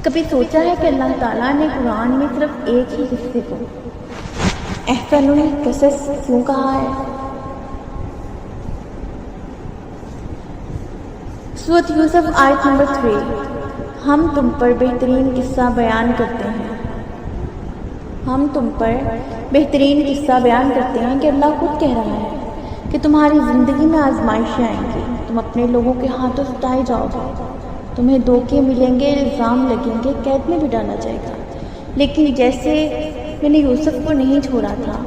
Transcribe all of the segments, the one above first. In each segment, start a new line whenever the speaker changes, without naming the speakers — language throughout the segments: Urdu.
کبھی سوچا ہے کہ اللہ تعالیٰ نے قرآن میں صرف ایک ہی قصے کو احسن القصص کیوں کہا ہے؟ سورۃ یوسف آیت نمبر 3، ہم تم پر بہترین قصہ بیان کرتے ہیں۔ ہم تم پر بہترین قصہ بیان کرتے ہیں کہ اللہ خود کہہ رہا ہے کہ تمہاری زندگی میں آزمائشیں آئیں گی، تم اپنے لوگوں کے ہاتھوں ستائے جاؤ گے، تمہیں دھوکے ملیں گے، الزام لگیں گے، قید میں بھی ڈالا جائے گا، لیکن جیسے میں نے یوسف کو نہیں چھوڑا تھا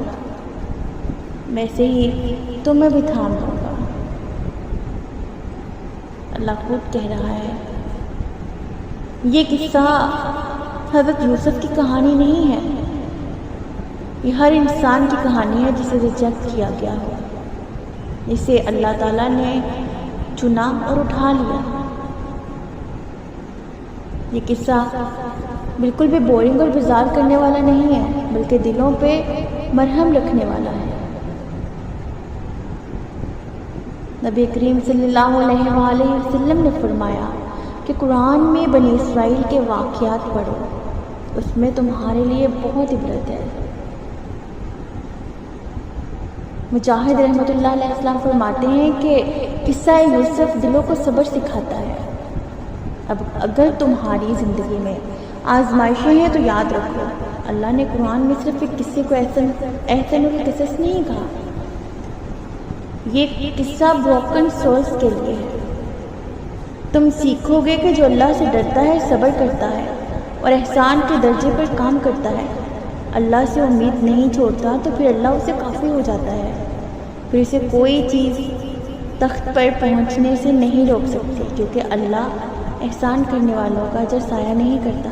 ویسے ہی تمہیں بھی تھام دوں گا۔ اللہ خود کہہ رہا ہے۔ یہ قصہ حضرت یوسف کی کہانی نہیں ہے، یہ ہر انسان کی کہانی ہے جسے ریجیکٹ کیا گیا ہو، اسے اللہ تعالیٰ نے چنا اور اٹھا لیا۔ یہ قصہ بالکل بھی بورنگ اور بیزار کرنے والا نہیں ہے، بلکہ دلوں پہ مرہم رکھنے والا ہے۔ نبی کریم صلی اللہ علیہ وآلہ وسلم نے فرمایا کہ قرآن میں بنی اسرائیل کے واقعات پڑھو، اس میں تمہارے لیے بہت عبرت ہے۔ مجاہد رحمۃ اللہ علیہ السلام فرماتے ہیں کہ قصہ یوسف دلوں کو صبر سکھاتا ہے۔ اب اگر تمہاری زندگی میں آزمائشیں ہیں تو یاد رکھو، اللہ نے قرآن میں صرف ایک قصے کو احسن القصص نہیں کہا، یہ قصہ بروکن سولز کے لیے ہے۔ تم سیکھو گے کہ جو اللہ سے ڈرتا ہے، صبر کرتا ہے اور احسان کے درجے پر کام کرتا ہے، اللہ سے امید نہیں چھوڑتا، تو پھر اللہ اسے کافی ہو جاتا ہے، پھر اسے کوئی چیز تخت پر پہنچنے سے نہیں روک سکتی، کیونکہ اللہ احسان کرنے والوں کا اجر ضائع نہیں کرتا۔